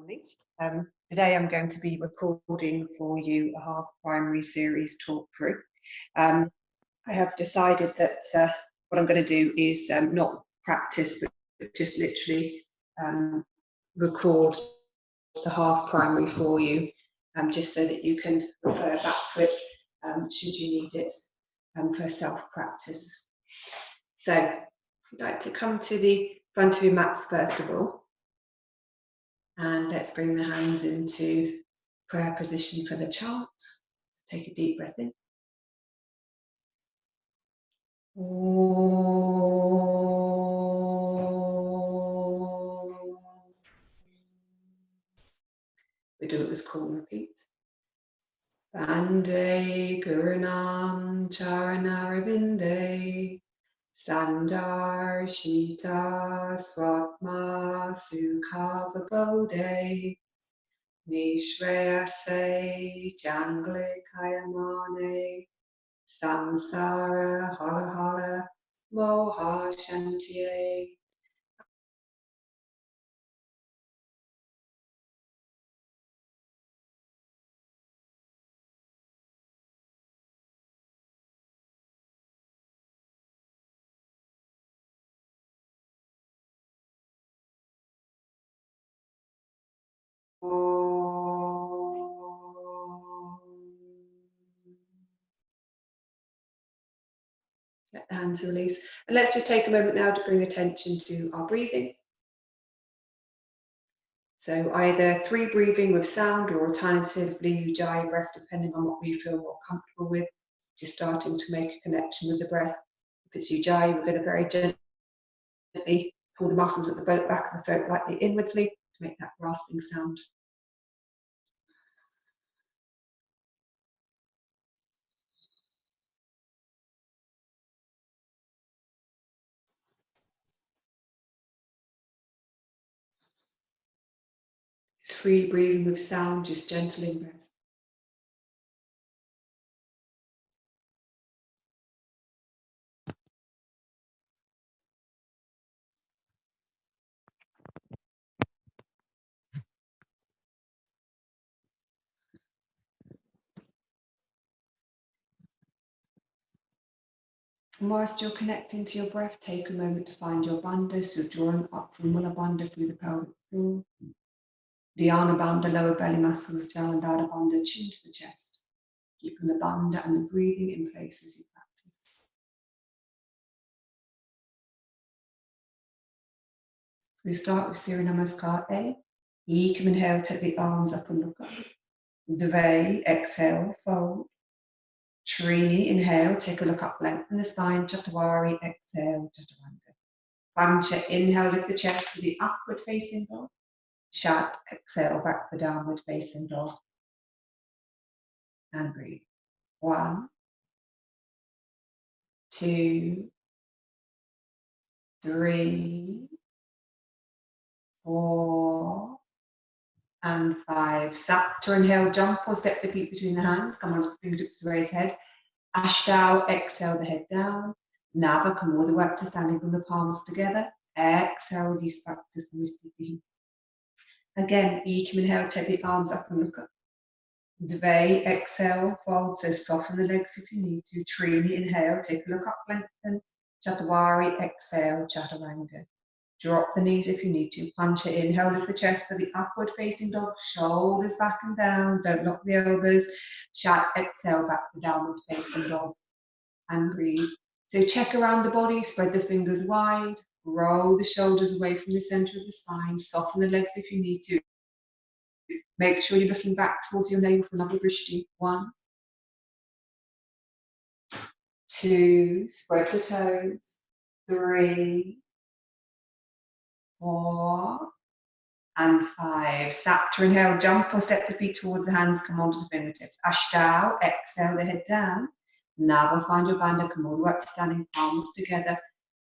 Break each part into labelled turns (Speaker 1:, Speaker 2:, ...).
Speaker 1: morning. Today I'm going to be recording for you a half primary series talk through. I have decided that what I'm going to do is not practice, but just literally record the half primary for you, just so that you can refer back to it should you need it for self-practice. So I'd like to come to the front of your mats first of all. And let's bring the hands into prayer position for the chant. Take a deep breath in. We do it with call and repeat. Vande Gurunam Charanarabinde Sandar Shita Swatma Sukhavabode Nishreyase Jangle Kayamane Samsara Hara Hara Moha Shantiye. Let the hands release. And let's just take a moment now to bring attention to our breathing. So either 3 breathing with sound or alternatively Ujjayi breath, depending on what we feel more comfortable with. Just starting to make a connection with the breath. If it's Ujjayi, we're going to very gently pull the muscles at the back of the throat lightly inwardsly to make that rasping sound. It's free breathing with sound, just gentle in breath. And whilst you're connecting to your breath, take a moment to find your bandha. So drawing up from Mula Bandha through the pelvic floor. Dhyana Bandha, lower belly muscles, Jalandhara Bandha, chin to the chest. Keeping the bandha and the breathing in place as you practice. So we start with Surya Namaskar A. You can inhale, take the arms up and look up. Dve, exhale, fold. Trini, inhale, take a look up, lengthen the spine. Chatawari, exhale, Chaturanga. Pancha, inhale, lift the chest to the upward facing dog. Shat, exhale, back for downward facing dog. And breathe. 1, 2, 3, 4, and 5. Sapta, inhale, jump or step the feet between the hands. Come on to the fingertips to raise head. Ashtanga, exhale the head down. Nava, come all the way up to standing from the palms together. Exhale, release back to Samastiti. Again, Ekam, inhale, take the arms up and look up. Dve, exhale, fold, so soften the legs if you need to. Trini, inhale, take a look up, lengthen. Chatawari, exhale, Chaturanga. Drop the knees if you need to. Pancha, inhale, lift the chest for the upward facing dog. Shoulders back and down. Don't lock the elbows. Shat, exhale, back for downward facing dog. And breathe. So check around the body. Spread the fingers wide. Roll the shoulders away from the center of the spine. Soften the legs if you need to. Make sure you're looking back towards your navel for Navya Drishti. 1, 2, spread the toes. 3, 4, and 5. Sapta, inhale, jump or step the feet towards the hands, come onto the fingertips. Ashtanga, exhale the head down. Nava, find your bandha, come all the way up to standing, palms together.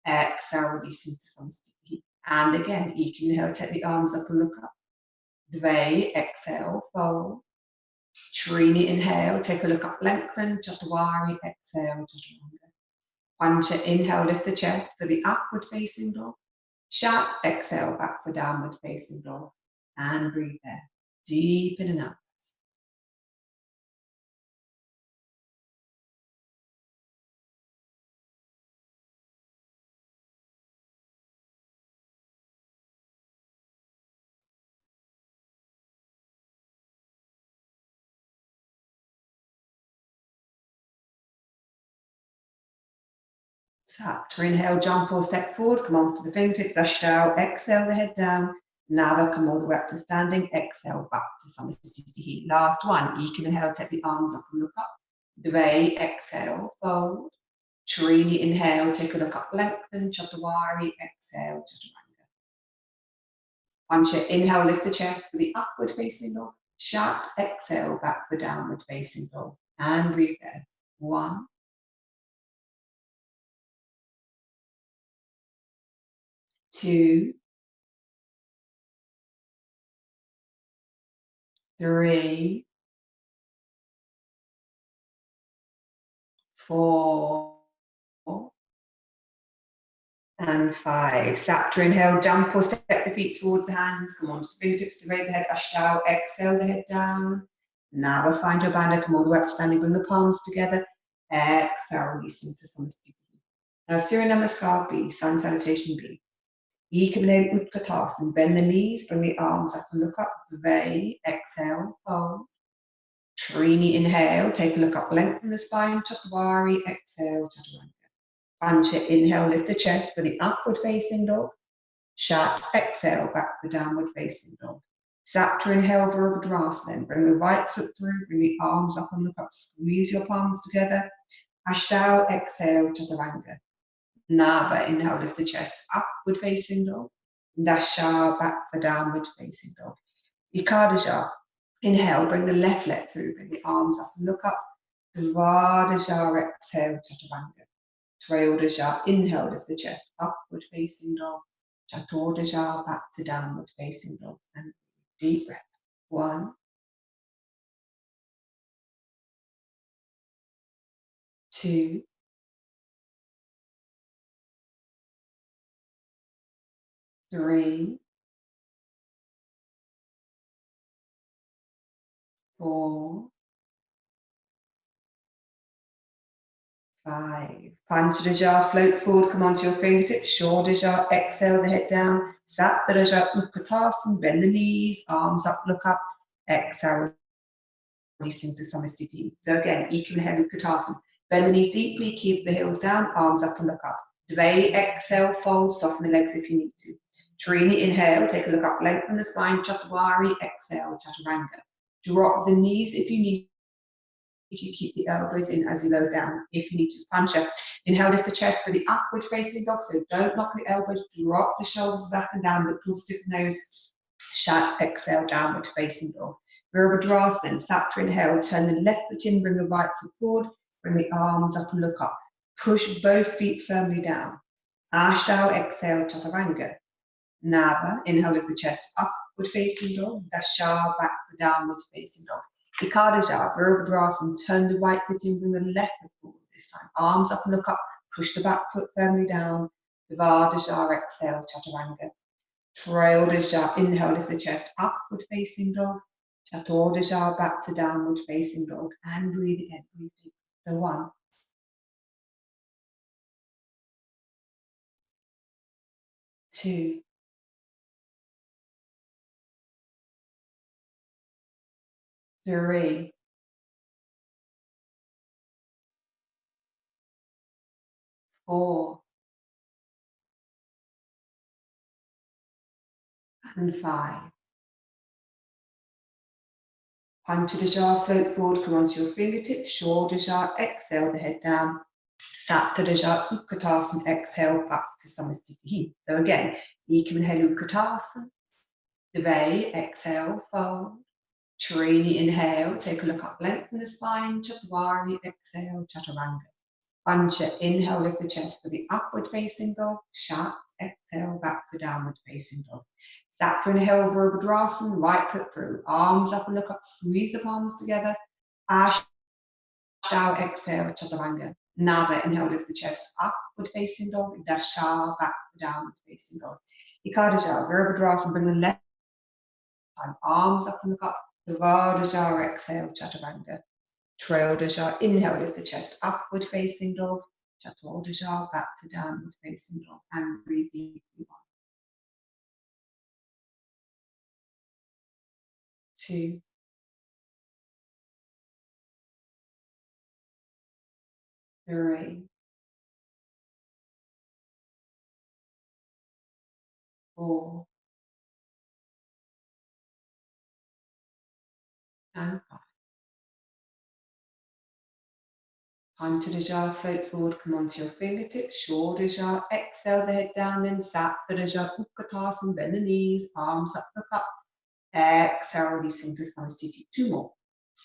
Speaker 1: Exhale, releasing to Samastiti. And again, you can inhale, take the arms up and look up. Dve, exhale, fold. Trini, inhale, take a look up, lengthen. Chatawari, exhale, Chaturanga. Pancha, inhale, lift the chest for the upward facing dog. Shat, exhale, back for downward facing dog. and breathe there. Deep in and out. Tap to inhale, jump or step forward, come onto the fingertips, Ashtanga, exhale the head down, Nava, come all the way up to standing, exhale back to Samasthiti. Last one, you can inhale, take the arms up and look up, Dve, exhale, fold, Trini, inhale, take a look up, lengthen, Chatawari, exhale, Chaturanga. Pancha, inhale, lift the chest for the upward facing dog, Shat, exhale, back for downward facing dog, and breathe there. 1, 2, 3, 4, and 5. Start to inhale, jump or step the feet towards the hands. Come on, just fingertips to raise the head, Ashtanga, exhale the head down. Now find your bandha, come all the way up to standing, bring the palms together. Exhale, releasing to Samasthiti. Now, Surya Namaskar B, Sun Salutation B. Ekam Utkatasana, bend the knees, bring the arms up and look up. Dve, exhale, fold. Trini, inhale, take a look up, lengthen the spine. Chatawari, exhale, Chaturanga. Pancha, inhale, lift the chest for the upward facing dog. Shat, exhale, back for downward facing dog. Sapta, inhale, Virabhadrasana. Bring the right foot through, bring the arms up and look up, squeeze your palms together. Ashtanga, exhale, Chaturanga. Nava, inhale, lift the chest, upward facing dog. Dasha, back for downward facing dog. Vikadaja, inhale, bring the left leg through, bring the arms up and look up. Dvadaja, exhale, Chaturanga. Trayodaja, inhale, lift the chest, upward facing dog. Chaturdaja, back to downward facing dog. And deep breath. 1, 2, 3, 4, 5. Panchadaja, float forward, come onto your fingertips. Shodaja, exhale the head down. Saptadaja, Utkatasana, bend the knees, arms up, look up. Exhale, releasing to Samasthiti. So again, Ekam inhale, Utkatasana. Bend the knees deeply, keep the heels down, arms up and look up. Dve, exhale, fold, soften the legs if you need to. Trini, inhale, take a look up, lengthen the spine. Chatawari, exhale, Chaturanga. Drop the knees if you need to, keep the elbows in as you lower down. If you need to, Pancha, inhale, lift the chest for the upward facing dog, so don't knock the elbows, drop the shoulders back and down, look towards the nose. Shat, exhale, downward facing dog. Virabhadrasana, Sapta, inhale, turn the left foot in, bring the right foot forward, bring the arms up and look up. Push both feet firmly down. Ashtanga, exhale, Chaturanga. Nava, inhale, lift the chest, upward facing dog. Dasha, back for downward facing dog. Vikadaja, Virabhadrasana, turn the right foot in, bring the left foot forward this time. Arms up and look up, push the back foot firmly down. Vivadaja, exhale, Chaturanga. Trayodaja, inhale, lift the chest, upward facing dog. Chaturdaja, back to downward facing dog. And breathe again, breathe deep. So 1, 2, 3, 4, and 5. Panchadaja, float forward, come onto your fingertips. Shodaja, exhale the head down. Saptadaja, Utkatasana, exhale back to Samasthiti. So again, Ekam inhale, Utkatasana. Dve, exhale, fold. Trini, inhale, take a look up, lengthen the spine. Chatawari, exhale, Chaturanga. Pancha, inhale, lift the chest for the upward facing dog. Shat, exhale, back for downward facing dog. Sapta, inhale, Virabhadrasana, right foot through. Arms up and look up, squeeze the palms together. Ashtanga, exhale, Chaturanga. Nava, inhale, lift the chest, upward facing dog. Dasha, back for downward facing dog. Ikadaja, Virabhadrasana, bring the left time. Arms up and look up. Dvadajara, exhale, Chaturanga. Triodhara, inhale, lift the chest, upward facing dog. Chaturanga, back to downward facing dog. And breathe deeply. 2, 3, 4, and 5. Antadajara, float forward, come onto your fingertips. Shodhajara, exhale the head down, then Saptadajara, Utkatasana, bend the knees, arms up, look up. Exhale, releasing to Samastiti. 2 more.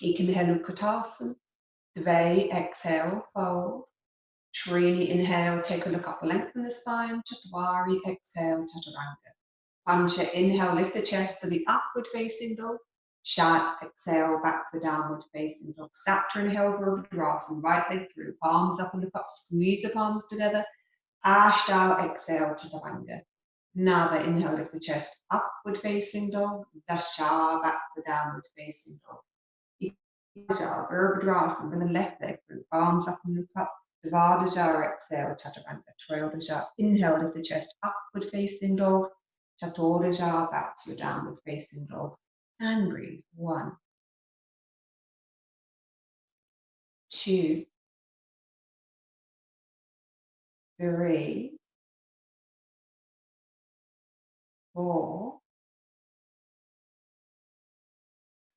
Speaker 1: Inhale, Utkatasana. Dve, exhale, fold. Trini, inhale, take a look up, lengthen the spine. Chatwari, exhale, Chaturanga. Pancha, inhale, lift the chest for the upward facing dog. Shat, exhale, back to the downward facing dog. Sapta, inhale, Virabhadrasana, right leg through, palms up and look up, squeeze the palms together. Ashtanga, exhale, Chaturanga. Nada, inhale, lift the chest, upward facing dog. Dasha, back to the downward facing dog. Virabhadrasana, bring the left leg through, palms up and look up. Dvadajara, exhale, Chaturanga. Triodhara, inhale, lift the chest, upward facing dog. Chaturanga, back to your downward facing dog. And breathe. 1, 2, 3, 4,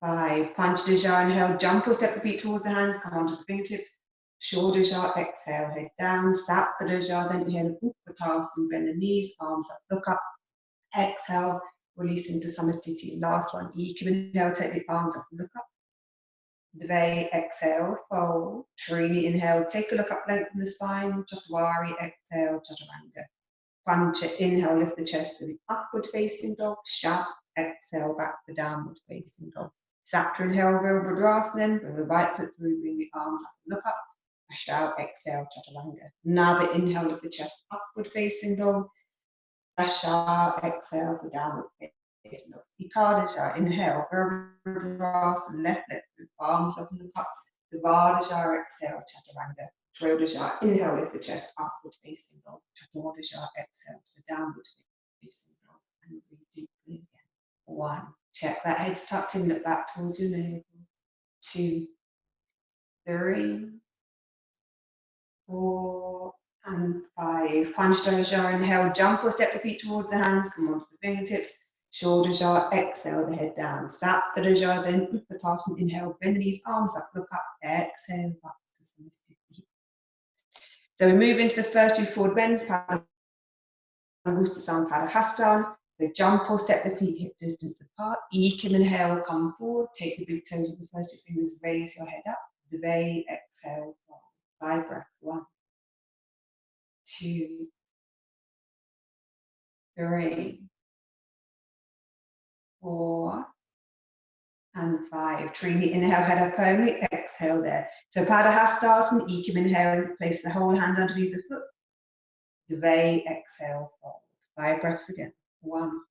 Speaker 1: 5. Panchadajara, inhale, jump or step the feet towards the hands, come onto the fingertips. Shodhajara, exhale, head down. Saptadajara, then inhale, Utkatasana, bend the knees, arms up, look up. Exhale, release into Samastiti. Last one. Inhale, take the arms up and look up. Dve, exhale, fold. Trini, inhale, take a look up, lengthen the spine. Chatwari, exhale, Chaturanga. Pancha, inhale, lift the chest to the upward facing dog. Shat, exhale, back to the downward facing dog. Sapta, inhale, Virabhadrasana, bring the right foot through, bring the arms up and look up. Ashtanga, exhale, Chaturanga. Nava, inhale, lift the chest, upward facing dog. Dasha, exhale for downward facing dog. Ikadasha, inhale, Virabhadrasana, left leg through, palms up and look up. Dvadajara, exhale, Chaturanga. Triodhara, inhale, lift the chest, upward facing dog. Chaturanga, exhale to the downward facing dog. And breathe deeply again. 1. Check that head's tucked in, look back towards your navel. 2, 3, 4, and 5. Panchadajara, inhale, jump or step the feet towards the hands, come onto the fingertips. Shodhajara, exhale the head down. Saptadajara, then Utkatasana, inhale, bend the knees, arms up, look up, exhale, back to Samastiti. So we move into the first 2 forward bends, Padahustasana, Padahastan. So jump or step the feet hip distance apart. Ekam, inhale, come forward. Take the big toes with the first 2 fingers, raise your head up. Dve, exhale, 5 breaths. 1, 2, 3, 4, and 5. Trini, inhale, head up only. Exhale there. So Padahastasana, Ekam, inhale, place the whole hand underneath the foot. Dve, exhale, fold. 5 breaths again. 1,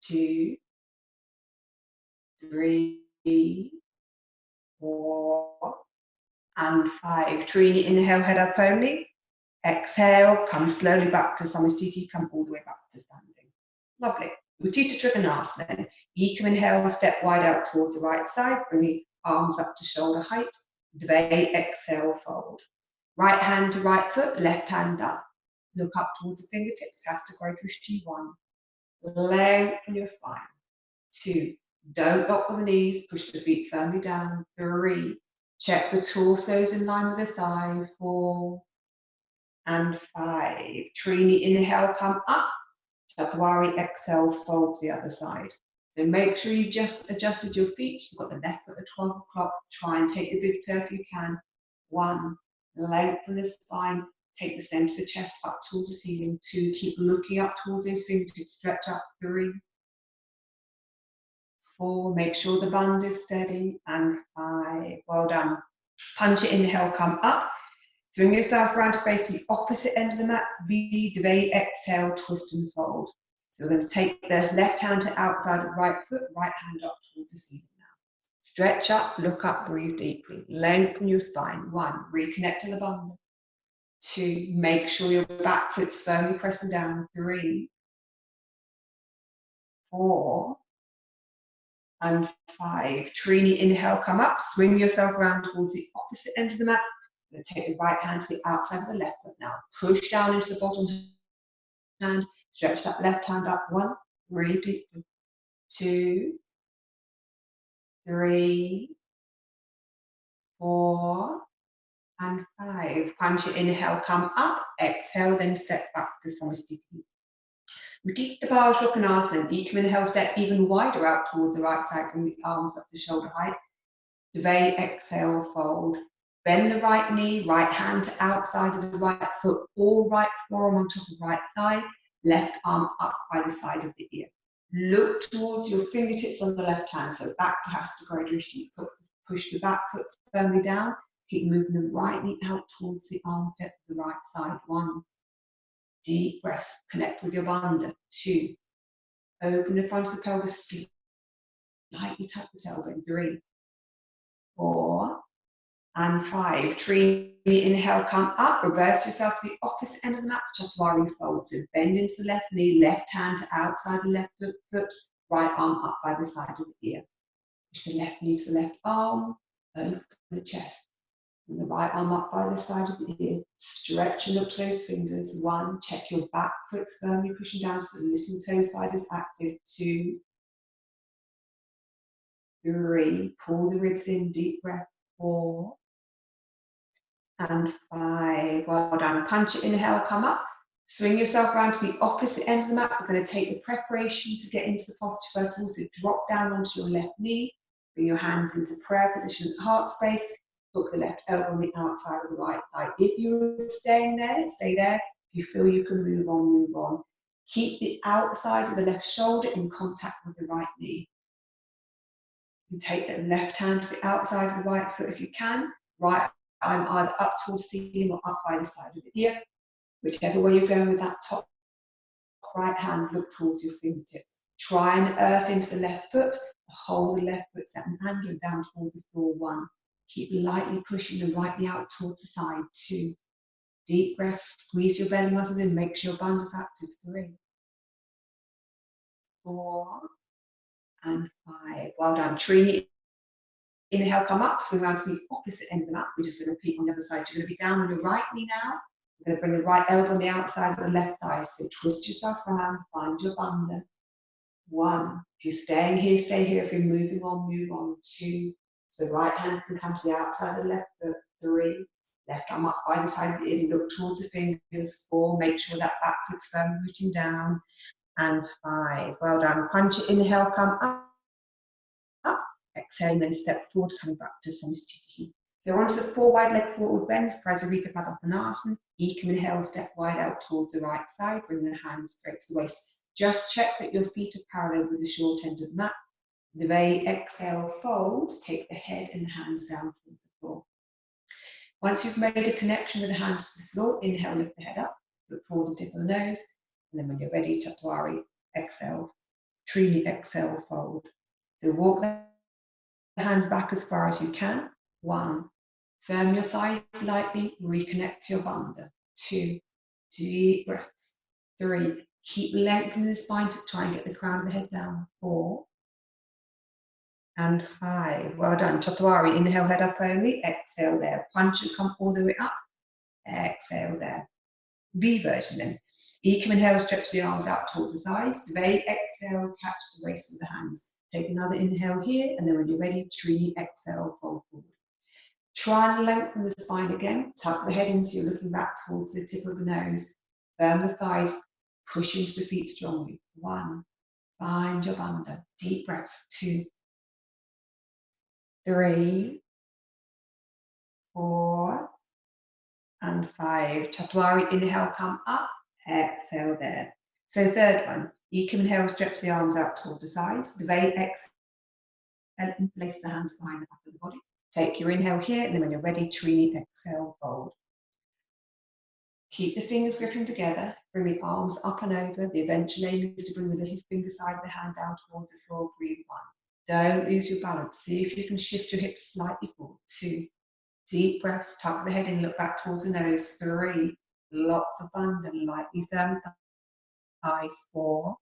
Speaker 1: 2, 3, 4, and 5. Trini, inhale, head up only. Exhale, come slowly back to Samastiti, come all the way back to standing. Lovely. Utthita Trikonasana then. Ekam, inhale, step wide out towards the right side, bring the arms up to shoulder height. Dve, exhale, fold. Right hand to right foot, left hand up. Look up towards the fingertips, Hasta Krishi. 1. Lengthen your spine. 2. Don't lock the knees, push the feet firmly down. 3. Check the torsos in line with the thigh. 4, and 5. Trini, inhale, come up. Chaturanga, exhale, fold to the other side. So make sure you've just adjusted your feet. You've got the left foot at 12 o'clock. Try and take the big toe if you can. 1. Lengthen the spine. Take the center of the chest up towards the ceiling. 2. Keep looking up towards those fingertips. Stretch up. 3, 4. Make sure the bund is steady. And 5. Well done. Punch it, inhale, come up. Swing yourself around to face the opposite end of the mat. Dve, exhale, twist and fold. So we're going to take the left hand to outside of right foot, right hand up towards the ceiling now. Stretch up, look up, breathe deeply. Lengthen your spine. 1, reconnect to the bandha. 2, make sure your back foot's firmly pressing down. 3, 4, and 5. Trini, inhale, come up, swing yourself around towards the opposite end of the mat. You're going to take the right hand to the outside of the left foot now. Push down into the bottom hand, stretch that left hand up. 1, breathe deeply. 2, 3, 4, and 5. Punch your inhale, come up, exhale, then step back to Samastiti. Udita Bajakonasana, you can inhale, step even wider out towards the right side, bring the arms up to shoulder height. Devay, exhale, fold. Bend the right knee, right hand to outside of the right foot, or right forearm on top of right thigh, left arm up by the side of the ear. Look towards your fingertips on the left hand, so back to Hasta Drishti. Push the back foot firmly down. Keep moving the right knee out towards the armpit of the right side. 1. Deep breath. Connect with your bandha. 2. Open the front of the pelvis. Lightly tap the tailbone. 3, 4, and 5. Trini, inhale, come up. Reverse yourself to the opposite end of the mat. Chaturanga fold. So bend into the left knee. Left hand to outside the left foot. Right arm up by the side of the ear. Push the left knee to the left arm. Open the chest. And the right arm up by the side of the ear. Stretch and look to those fingers. 1, check your back foot's firmly pushing down so the little toe side is active. 2, 3, pull the ribs in, deep breath. 4, and 5. Well done. Punch it, inhale, come up. Swing yourself around to the opposite end of the mat. We're going to take the preparation to get into the posture first of all. So drop down onto your left knee. Bring your hands into prayer position at heart space. Hook the left elbow on the outside of the right thigh. If you're staying there, stay there. If you feel you can move on, move on. Keep the outside of the left shoulder in contact with the right knee. You take the left hand to the outside of the right foot if you can. Right arm either up towards the ceiling or up by the side of the ear. Whichever way you're going with that top right hand, look towards your fingertips. Try and earth into the left foot. Hold the left foot at an angle down towards the floor. 1. Keep lightly pushing the right knee out towards the side. 2. Deep breaths. Squeeze your belly muscles in. Make sure your bandha's active. 3, 4, and 5. Well done. Trini, inhale, come up. Swing around to the opposite end of the mat. We're just going to repeat on the other side. So you're going to be down on your right knee now. You're going to bring the right elbow on the outside of the left thigh. So twist yourself around. Find your bandha. 1. If you're staying here, stay here. If you're moving on, move on. 2. So the right hand can come to the outside of the left foot. 3. Left arm up by the side of the ear. Look towards the fingers. 4. Make sure that back foot's firmly rooting down. And 5. Well done. Punch it. Inhale, come up. Exhale, and then step forward, coming back to Samastiti. So onto the 4 wide leg forward bends, Prasarika Padottanasana. You can inhale, step wide out towards the right side. Bring the hands straight to the waist. Just check that your feet are parallel with the short end of the mat. Devay, exhale, fold. Take the head and the hands down towards the floor. Once you've made a connection with the hands to the floor, inhale, lift the head up. Look forward to tip of the nose. And then when you're ready, Chaturanga, exhale. Trini, exhale, fold. So walk the hands back as far as you can. 1. Firm your thighs lightly. Reconnect to your bandha. 2. Deep breaths. 3. Keep lengthening the spine to try and get the crown of the head down. 4. And 5. Well done. Chaturanga. Inhale, head up only. Exhale there. Punch and come all the way up. Exhale there. V version then. Ekam, inhale, stretch the arms out towards the sides. Devay, exhale, catch the waist with the hands. Take another inhale here, and then when you're ready, Trini, exhale, fold forward. Try and lengthen the spine again. Tuck the head in so you're looking back towards the tip of the nose. Firm the thighs, push into the feet strongly. 1. Find your bandha. Deep breaths. 2, 3, 4, and 5. Chaturanga, inhale, come up. Exhale there. So 3rd one. You can inhale, stretch the arms out towards the sides. Devay, exhale, and place the hands behind the back of the body. Take your inhale here, and then when you're ready, Trini, exhale, fold. Keep the fingers gripping together. Bring the arms up and over. The eventual aim is to bring the little finger side of the hand down towards the floor. Breathe 1. Don't lose your balance. See if you can shift your hips slightly forward. 2. Deep breaths. Tuck the head in. Look back towards the nose. 3. Lots of abandon. Lightly firm thighs. 4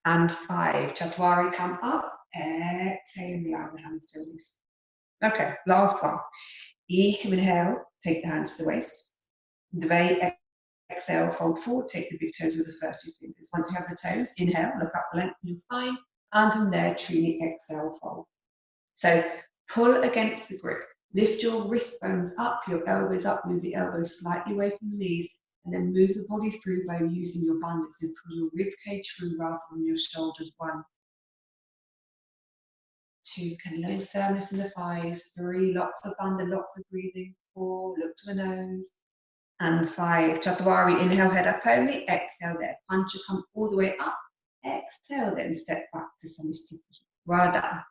Speaker 1: and 5. Chatwari, come up. Exhale and allow the hands to release. Okay, last one. Inhale, take the hands to the waist. Exhale, fold forward, take the big toes with the first 2 fingers. Once you have the toes, inhale, look up, lengthen your spine, and from there, Trini, exhale, fold. So pull against the grip. Lift your wrist bones up, your elbows up, move the elbows slightly away from the knees, and then move the body through by using your bandits and pull your rib cage through rather than your shoulders. 1, 2, can little firmness in the thighs. 3, lots of abandon, lots of breathing. 4, look to the nose. And 5, Chatwari, inhale, head up only, exhale there. Pancha, come all the way up, exhale then, step back to Samastiti. Well done.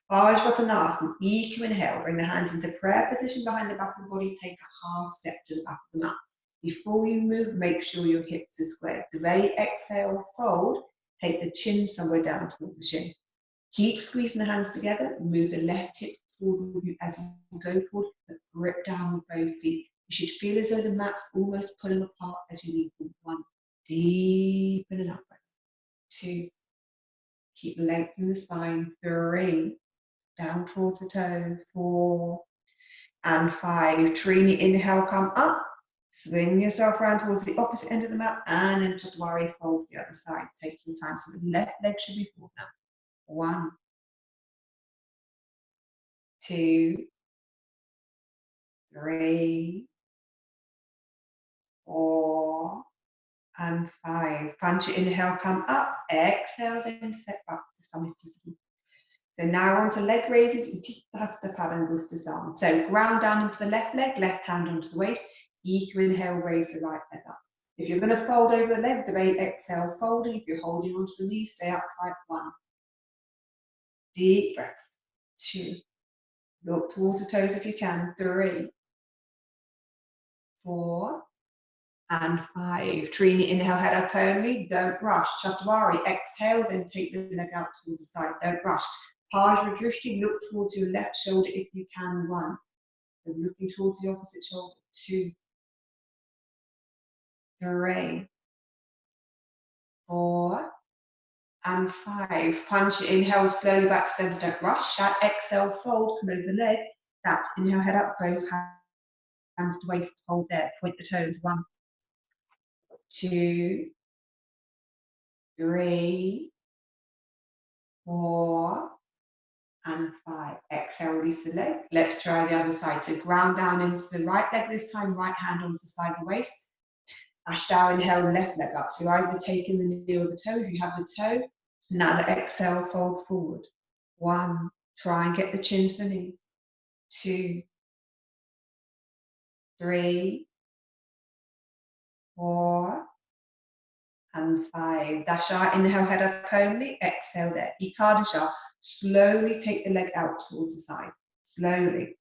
Speaker 1: Vajrasanasana, inhale, bring the hands into prayer position behind the back of the body, take a half step to the back of the mat. Before you move, make sure your hips are squared. Dvai, exhale, fold, take the chin somewhere down toward the shin. Keep squeezing the hands together, move the left hip forward with you as you go forward, but grip down with both feet. You should feel as though the mat's almost pulling apart as you lean forward. 1, deepen and upwards. 2, keep lengthening the spine. 3, down towards the toe. 4 and 5. Trini, inhale, come up. Swing yourself around towards the opposite end of the mat, and then Chatwari, fold the other side. Take your time. So the left leg should be forward now. 1, 2, 3, 4 and 5. Pancha, inhale, come up. Exhale, then step back to Samastiti. So now on to leg raises. Utthita Padangusthasana. So ground down into the left leg, left hand onto the waist. Inhale, raise the right leg up. If you're going to fold over the leg, the way exhale, folding. If you're holding onto the knees, stay upright. 1. Deep breath. 2. Look towards the toes if you can. 3, 4 and 5. Trini, inhale, head up only. Don't rush. Chatwari, exhale, then take the leg out towards the side. Don't rush. Vajradrishti, look towards your left shoulder if you can. 1. So looking towards the opposite shoulder. 2, 3, 4 and 5. Pancha, inhale slowly back to center. Don't rush. Shat, exhale, fold, come over the leg. That. Inhale, head up, both hands to waist. Hold there. Point the toes. 1, 2, 3, 4 and 5. Exhale, release the leg. Let's try the other side. So ground down into the right leg this time, right hand onto the side of the waist. Ashtanga, inhale, left leg up. So you're either taking the knee or the toe. If you have the toe, now the exhale, fold forward. 1, try and get the chin to the knee. 2, 3, 4 and 5. Dasha, inhale, head up only. Exhale there. Ekadasha, slowly take the leg out towards the side. Slowly.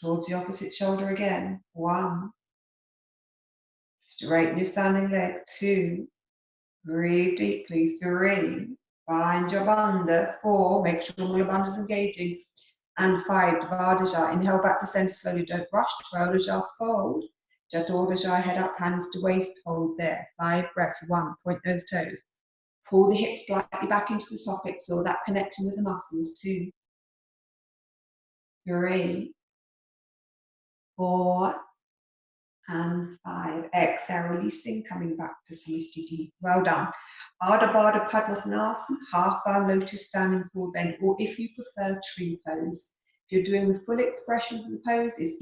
Speaker 1: Towards the opposite shoulder again. 1. Straighten your standing leg. 2. Breathe deeply. 3. Find your bandha. 4. Make sure Mula Bandha is engaging. And 5. Dvadaja. Inhale back to center slowly. Don't rush. Triodaja, fold. Jatodaja, head up, hands to waist. Hold there. 5 breaths. 1. Point those toes. Pull the hips slightly back into the socket. Feel that connection with the muscles. 2, 3, 4 and 5. Exhale, releasing, coming back to Samastiti. Well done. Ardha Baddha Padmasana, half bow lotus standing forward bend, or if you prefer, tree pose. If you're doing the full expression of the pose, it's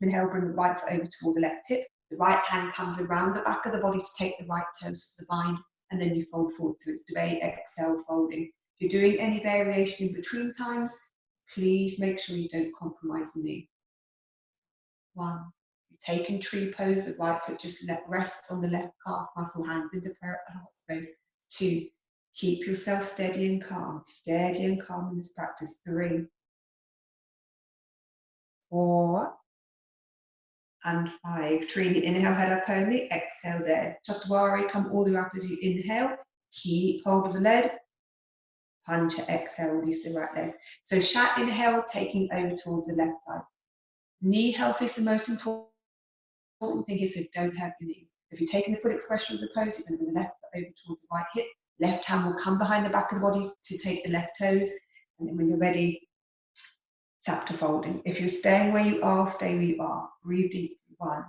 Speaker 1: inhale, bring the right foot over toward the left hip. The right hand comes around the back of the body to take the right toes to the bind, and then you fold forward. So it's Dvai, exhale, folding. If you're doing any variation in between times, please make sure you don't compromise the knee. 1. Taking tree pose, the right foot just rests on the left calf muscle, hands into prayer at the heart space. 2. Keep yourself steady and calm in this practice. 3, 4 and 5. Trini, inhale, head up only, exhale there. Chaturanga, come all the way up as you inhale. Keep hold of the leg. Punch, exhale, release the right leg. So shat inhale, taking over towards the left side. Knee health is the most important thing here, so don't hurt your knee. If you're taking the full expression of the pose, you're going to bring the left foot over towards the right hip. Left hand will come behind the back of the body to take the left toes. And then when you're ready, tap to folding. If you're staying where you are, stay where you are. Breathe deep. 1.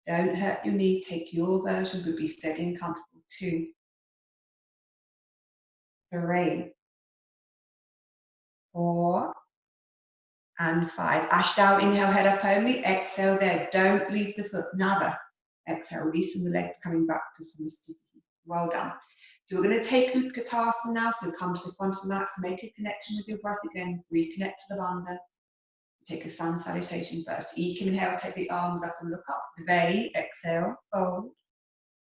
Speaker 1: Don't hurt your knee. Take your version, but be steady and comfortable. 2, 3, 4, and 5. Ashtanga, inhale, head up only. Exhale there. Don't leave the foot. Nada. Exhale, releasing the legs, coming back to Namaste. Well done. So we're going to take Utkatasana now. So come to the front of the mat. So make a connection with your breath again. Reconnect to the bandha. Take a sun salutation first. Inhale, take the arms up and look up. Dvai, exhale, fold.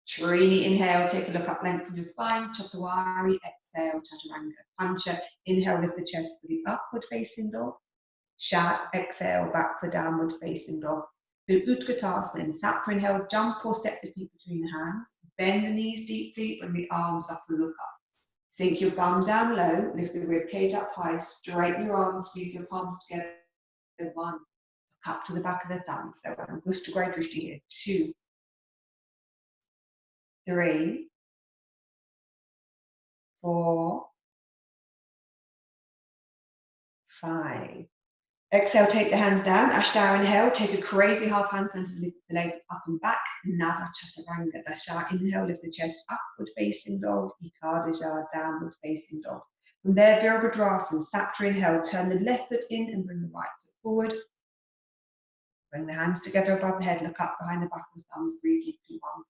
Speaker 1: Trini, inhale, take a look up, lengthen your spine. Chaturanga, exhale, chaturanga. Pancha, inhale, lift the chest for the upward facing dog. Shat, exhale, back for downward facing dog. Do Utkatasana, in Sapra, inhale, jump or step the feet between the hands. Bend the knees deeply, bring the arms up and look up. Sink your bum down low, lift the rib cage up high, straighten your arms, squeeze your palms together. 1, up to the back of the thumb. So Angusta Great Drishti here. 2, 3, 4, 5. Exhale, take the hands down. Ashtanga, inhale, take a crazy half handstand to lift the legs up and back. Nava Chaturanga. Dasha, inhale, lift the chest upward facing dog. Ekadasha, downward facing dog. From there, Virabhadrasana. Sapra, inhale, turn the left foot in and bring the right foot forward. Bring the hands together above the head, look up behind the back of the thumbs, breathe deeply. 1.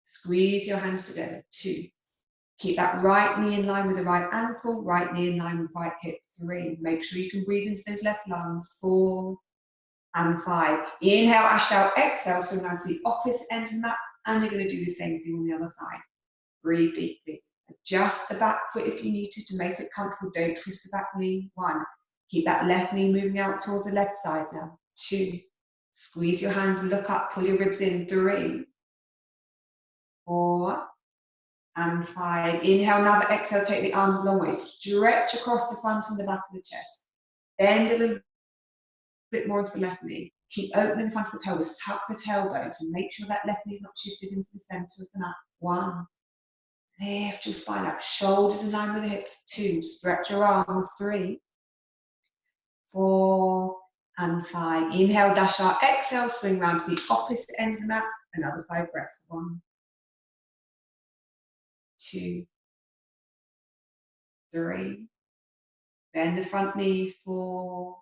Speaker 1: Squeeze your hands together. 2. Keep that right knee in line with the right ankle, right knee in line with right hip. 3. Make sure you can breathe into those left lungs. 4 and 5. Inhale, Ashtanga, exhale, swing around to the opposite end of the mat, and you're going to do the same thing on the other side. Breathe deeply. Adjust the back foot if you need to make it comfortable. Don't twist the back knee. 1. Keep that left knee moving out towards the left side now. 2. Squeeze your hands, look up, pull your ribs in. 3, 4, and 5. Inhale, another exhale, take the arms long way. Stretch across the front and the back of the chest. Bend a little bit more to the left knee. Keep opening the front of the pelvis. Tuck the tailbones and make sure that left knee is not shifted into the center of the mat. 1. Lift your spine up. Shoulders in line with the hips. 2. Stretch your arms. 3, 4, and 5. Inhale, dasha, exhale, swing round to the opposite end of the mat. Another 5 breaths. 1, 2, 3. Bend the front knee. 4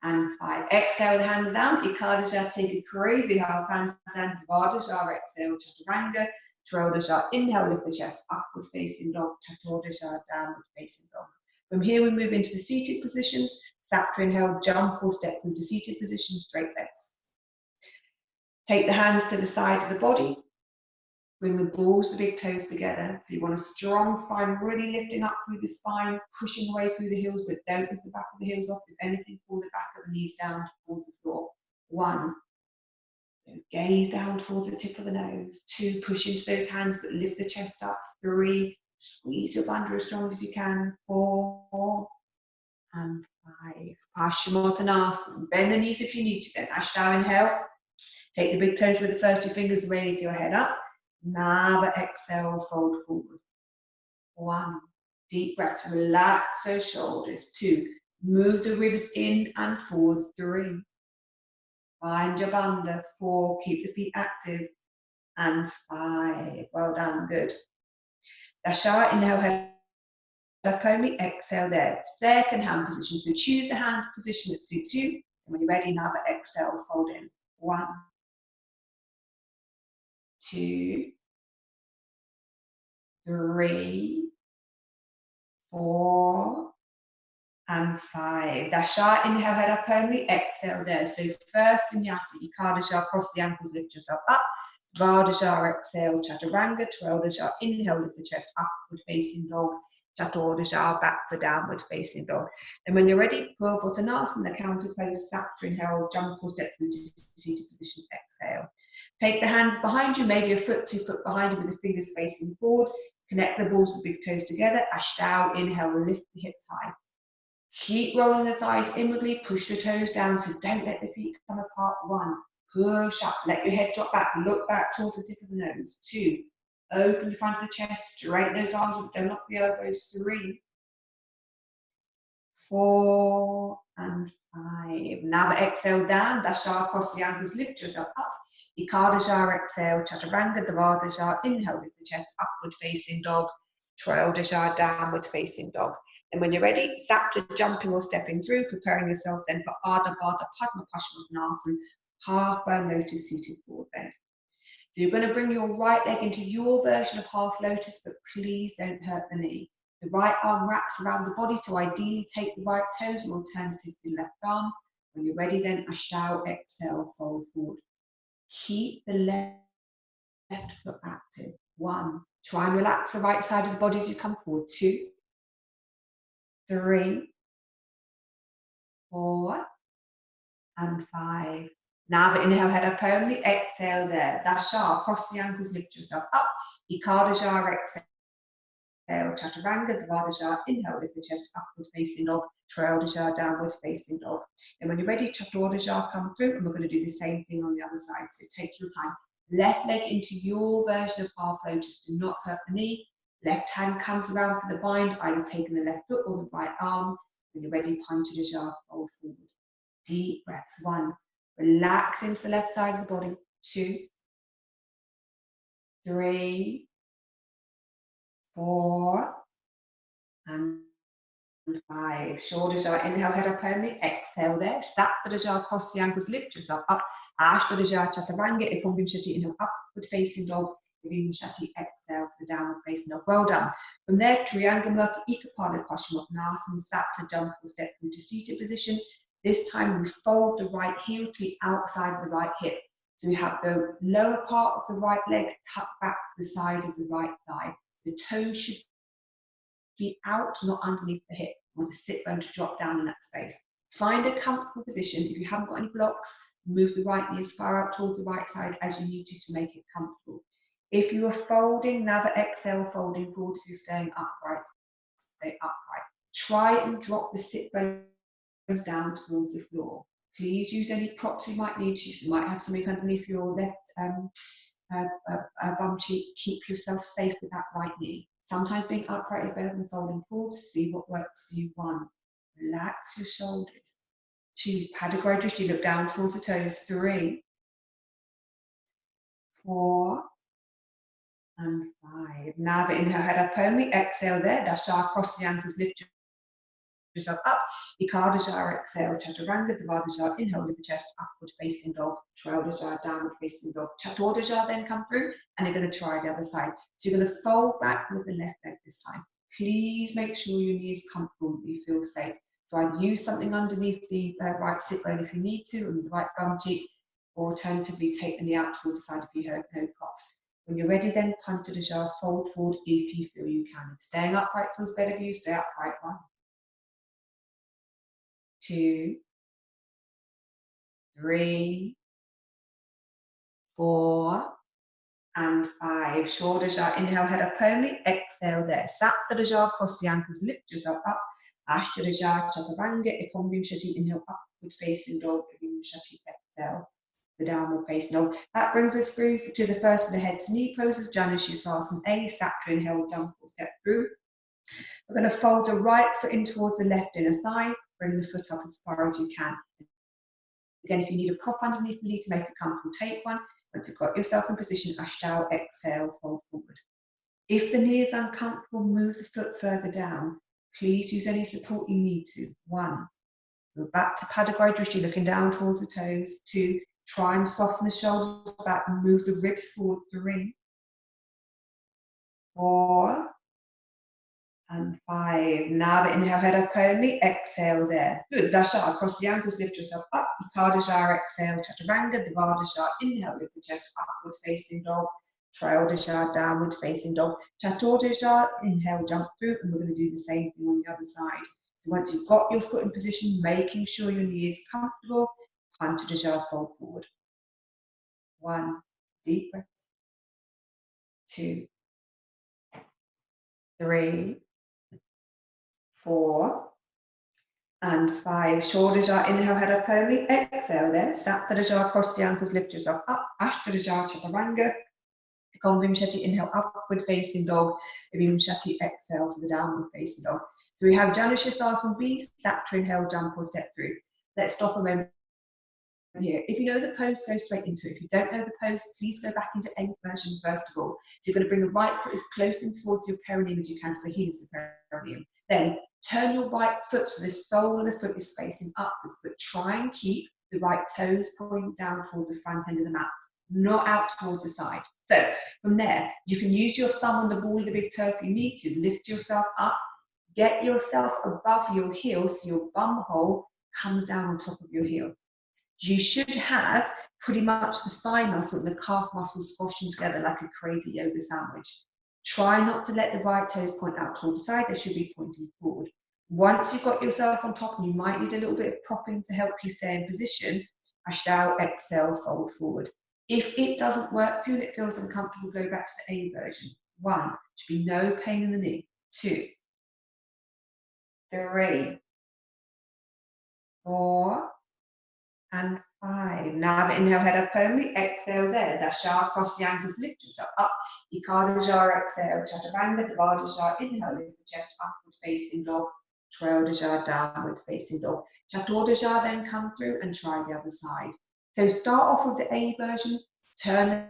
Speaker 1: and 5. Exhale, the hands down. Ekadasha, take a crazy half handstand. Dvadasha, exhale, chaturanga. Trodasha, inhale, lift the chest, upward facing dog. Chaturanga, downward facing dog. From here, we move into the seated positions. Sapra, inhale, jump or step through the seated position, straight legs. Take the hands to the side of the body. Bring the balls, the big toes together. So you want a strong spine, really lifting up through the spine, pushing away through the heels, but don't lift the back of the heels off. If anything, pull the back of the knees down towards the floor. 1. So gaze down towards the tip of the nose. 2. Push into those hands, but lift the chest up. 3. Squeeze your bandha as strong as you can. 4 and 5. Paschimottanasana. Bend the knees if you need to. Then Ashtanga, inhale. Take the big toes with the first 2 fingers, raise your head up. Nava, exhale, fold forward. 1. Deep breath, relax those shoulders. 2. Move the ribs in and forward. 3. Find your bandha. 4. Keep the feet active. And 5. Well done, good. Dasha, inhale, head up only, exhale there. Second hand position. So choose the hand position that suits you. And when you're ready, Nava, exhale, fold in. 1, 2, 3, 4, and 5. Dasha, inhale, head up only, exhale there. So first vinyasa, Ekadasha, cross the ankles, lift yourself up. Dvadasha, exhale, chaturanga. Trodasha, inhale, lift the chest, upward facing dog. Chaturdaja, back for downward facing dog. And when you're ready, Purvottanasana, the counter pose, Sapta inhale, jump or step through to seated position, exhale. Take the hands behind you, maybe a foot, 2 foot behind you with the fingers facing forward. Connect the balls of the big toes together. Ashtanga, inhale, lift the hips high. Keep rolling the thighs inwardly, push the toes down, so don't let the feet come apart. 1, push up, let your head drop back, look back towards the tip of the nose. 2, open the front of the chest, straighten those arms up, don't lock the elbows. 3, 4, and 5. Now the exhale down, Dasha, cross the ankles, lift yourself up. Ekadaja, exhale, Chaturanga, Dvadaja, inhale, lift the chest, upward facing dog. Triyodaja, downward facing dog. And when you're ready, Sapta, jumping or stepping through, preparing yourself then for Ardha Vardha Padma Paschimottanasana, half bow lotus seated forward bend. So you're going to bring your right leg into your version of half lotus, but please don't hurt the knee. The right arm wraps around the body to ideally take the right toes and alternatively the left arm. When you're ready, then Ashtanga, exhale, fold forward. Keep the left foot active. 1, try and relax the right side of the body as you come forward. 2, 3, 4, and 5. Now the inhale, head up only, exhale there. Dasha, cross the ankles, lift yourself up. Ekadaja, exhale, Chaturanga, Dvadaja, inhale, lift the chest, upward facing dog. Triyodaja, downward facing dog. And when you're ready, Chaturdaja, come through, and we're going to do the same thing on the other side. So take your time. Left leg into your version of half lotus, do not hurt the knee. Left hand comes around for the bind, either taking the left foot or the right arm. When you're ready, Panchadaja, fold forward. Deep breaths. 1, relax into the left side of the body. 2, 3, 4, and 5. Shoulders are inhale, head up only. Exhale there. Saptadaja, cross the ankles, lift yourself up. Ashtadaja, Chaturanga, Ikumbhimshati, inhale, upward facing dog. Vimshati, exhale for the downward facing dog. Well done. From there, Triangle Murki, Ekapada Paschimottanasana, Sapta, jump or step into seated position. This time we fold the right heel to the outside of the right hip. So we have the lower part of the right leg tucked back to the side of the right thigh. The toes should be out, not underneath the hip. I want the sit bone to drop down in that space. Find a comfortable position. If you haven't got any blocks, move the right knee as far out towards the right side as you need to make it comfortable. If you are folding, now the exhale, folding forward. If you're staying upright, stay upright. Try and drop the sit bones down towards the floor. Please use any props you might need to. You might have something underneath your left bum cheek. Keep yourself safe with that right knee. Sometimes being upright is better than folding forward. See what works for you. 1, relax your shoulders. 2, Padagoi Drishti, look down towards the toes. 3, 4, and 5. Now the inhale, head up only. Exhale there. Dasha, cross the ankles, lift yourself up. Ekadaja, exhale, Chaturanga, Dvadaja, inhale, lift the chest, upward facing dog. Triyodaja, downward facing dog. Chaturdaja, then come through, and you're going to try the other side. So you're going to fold back with the left leg this time. Please make sure your knee is comfortable, that you feel safe. So either use something underneath the right sit bone if you need to, and the right bum cheek, or alternatively take the knee out towards the side if you have no props. When you're ready, then Panchadaja, fold forward if you feel you can. If staying upright feels better for you, stay upright. 1, 2, 3, 4, and 5. Shoulders are inhale, head up only. Exhale there. Saptadaja, cross the ankles, lift yourself up. Ashtadaja, Chaturanga, Ikumbhimshati, inhale, upward facing dog. Vimshati, exhale, the downward facing dog. That brings us through to the first of the head to knee poses, Janushirasana A. Sapta, inhale, jump or step through. We're going to fold the right foot in towards the left inner thigh. Bring the foot up as far as you can. Again, if you need a prop underneath the knee to make it comfortable, take one. Once you've got yourself in position, Ashtanga, exhale, fold forward. If the knee is uncomfortable, move the foot further down. Please use any support you need to. 1, go back to Padagoi Drishti, looking down towards the toes. 2, try and soften the shoulders back and move the ribs forward. 3, 4, and 5. Now the inhale, head up only. Exhale there. Good. Dasha, across the ankles, lift yourself up. Ekadaja, exhale, Chaturanga, Dvadaja, inhale, lift the chest, upward facing dog. Triodhara, downward facing dog. Chaturdhara, inhale, jump through, and we're going to do the same thing on the other side. So once you've got your foot in position, making sure your knee is comfortable, Panchadhara, fold forward. 1, deep breath. 2, 3, 4, and 5. Shodhajara, inhale, head up only. Exhale there. Saptadhara, cross the ankles, lift yourself up. Ashtadhara, chaturanga. Vimshati, inhale, upward facing dog. Vimshati, exhale for the downward facing dog. So we have Janushasana B, Sapta, inhale, jump or step through. Let's stop a moment here. If you know the pose, go straight into it. If you don't know the pose, please go back into A version first of all. So you're going to bring the right foot as close in towards your perineum as you can, so the heel is the perineum. Then turn your right foot so the sole of the foot is facing upwards, but try and keep the right toes pointing down towards the front end of the mat, not out towards the side. So from there, you can use your thumb on the ball of the big toe if you need to. Lift yourself up, get yourself above your heel so your bum hole comes down on top of your heel. You should have pretty much the thigh muscle and the calf muscles squashing together like a crazy yoga sandwich. Try not to let the right toes point out towards the side, they should be pointing forward. Once you've got yourself on top, and you might need a little bit of propping to help you stay in position, Ashtanga, exhale, fold forward. If it doesn't work for you and it feels uncomfortable, go back to the A version. 1, should be no pain in the knee. 2, 3, 4, and 5. Now inhale, head up only, exhale there. Dasha, cross the ankles, lift yourself up. Ikadajara, exhale, Chaturanga, Dvadajara, inhale, lift the chest, upward facing dog. Triodhara, downward facing dog. Chaturdhara, then come through and try the other side. So start off with the A version, turn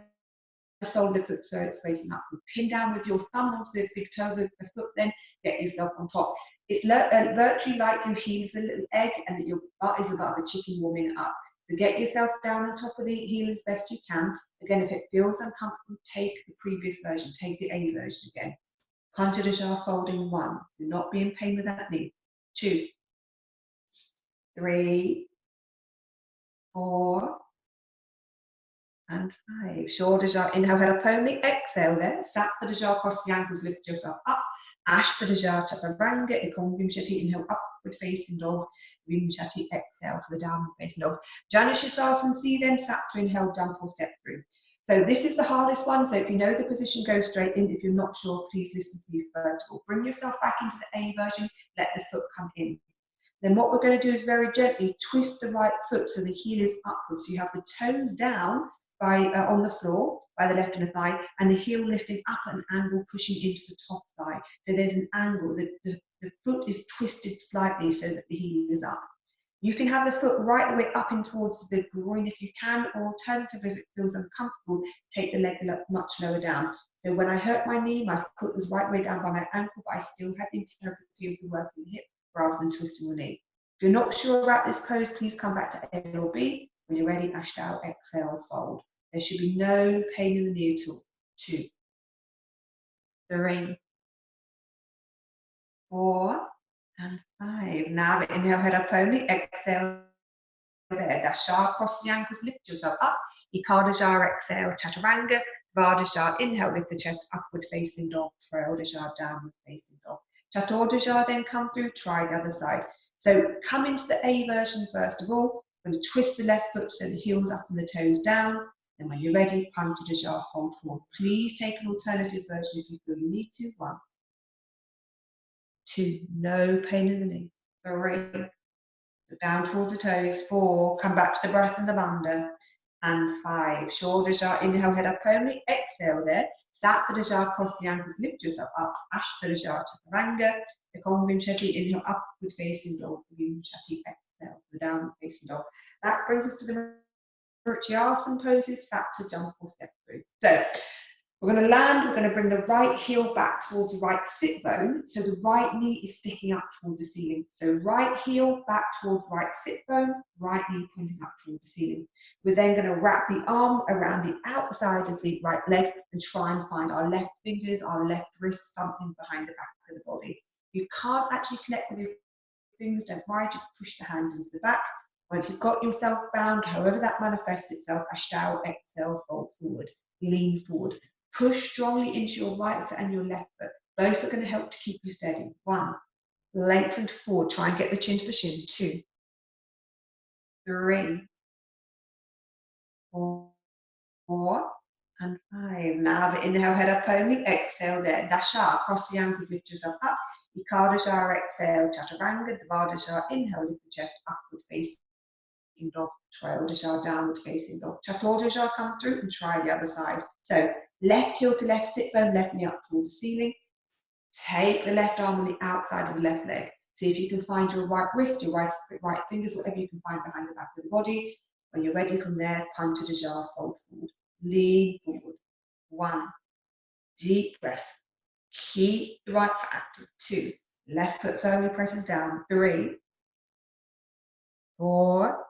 Speaker 1: the sole of the foot so it's facing upward. Pin down with your thumb onto the big toes of the foot, then get yourself on top. It's virtually like your heel is a little egg and that your butt is above the chicken warming up. So get yourself down on top of the heel as best you can. Again, if it feels uncomfortable, take the previous version, take the A version again. Panchadhara, folding 1. Do not be in pain with that knee. 2, 3, 4, and 5. Shoulders inhale, head up only. Exhale there. Saptadhara, cross the ankles, lift yourself up. Ashtadhara, chaturanga, Vimshati, inhale, upward facing dog. Vimshati, exhale for the downward facing dog. Janushasana C, then Sapta, inhale, jump or step through. So this is the hardest one. So if you know the position, go straight in. If you're not sure, please listen to me first of all. Bring yourself back into the A version. Let the foot come in. Then what we're going to do is very gently twist the right foot so the heel is upwards. So you have the toes down by on the floor by the left inner thigh, and the heel lifting up at an angle, pushing into the top thigh. So there's an angle. The foot is twisted slightly so that the heel is up. You can have the foot right the way up in towards the groin if you can, or alternatively, if it feels uncomfortable, take the leg much lower down. So when I hurt my knee, my foot was right way down by my ankle, but I still had the integrity of the work in the hip rather than twisting the knee. If you're not sure about this pose, please come back to A or B. When you're ready, Ashtanga, exhale, fold. There should be no pain in the knee at all. 2, 3, 4, and 5. Now inhale, head up only. Exhale there. Dasha, cross the ankles, lift yourself up. Ikadajara, exhale, Chaturanga. Dvadajara, inhale, lift the chest, upward facing dog. Triodhara, downward facing dog. Chaturdhara, then come through, try the other side. So come into the A version first of all. I'm going to twist the left foot so the heel's up and the toes down. Then when you're ready, Panchadhara, fold forward. Please take an alternative version if you feel you need to. 1, 2, no pain in the knee. 3, down towards the toes. 4, come back to the breath and the bandha. And 5, shoulders are inhale, head up only. Exhale there. Saptadhara, cross the ankles, lift yourself up. Ashtadhara, chaturanga. Vimshati, inhale, upward facing dog. Vimshati, exhale, the downward facing dog. That brings us to the Vrichyasana poses, Sapta, jump or step through. So we're going to land, we're going to bring the right heel back towards the right sit bone, so the right knee is sticking up towards the ceiling. So right heel back towards right sit bone, right knee pointing up towards the ceiling. We're then going to wrap the arm around the outside of the right leg and try and find our left fingers, our left wrist, something behind the back of the body. You can't actually connect with your fingers, don't worry, just push the hands into the back. Once you've got yourself bound, however that manifests itself, Ashtanga, exhale, fold forward, lean forward. Push strongly into your right foot and your left foot. Both are going to help to keep you steady. 1, lengthen forward, try and get the chin to the shin. 2, 3, 4, and 5. Now inhale, head up only, exhale there. Dasha, cross the ankles, lift yourself up. Ikadasha, exhale, Chaturanga, Dvadasha, inhale, lift the chest, upward facing dog, Triodasha, downward facing dog. Chaturanga, come through and try the other side. So left heel to left sit bone, left knee up towards the ceiling. Take the left arm on the outside of the left leg. See if you can find your right wrist, your right fingers, whatever you can find behind the back of the body. When you're ready from there, Panchadasha, fold forward. Lean forward. 1, deep breath. Keep the right foot active. 2, left foot firmly presses down. 3, 4,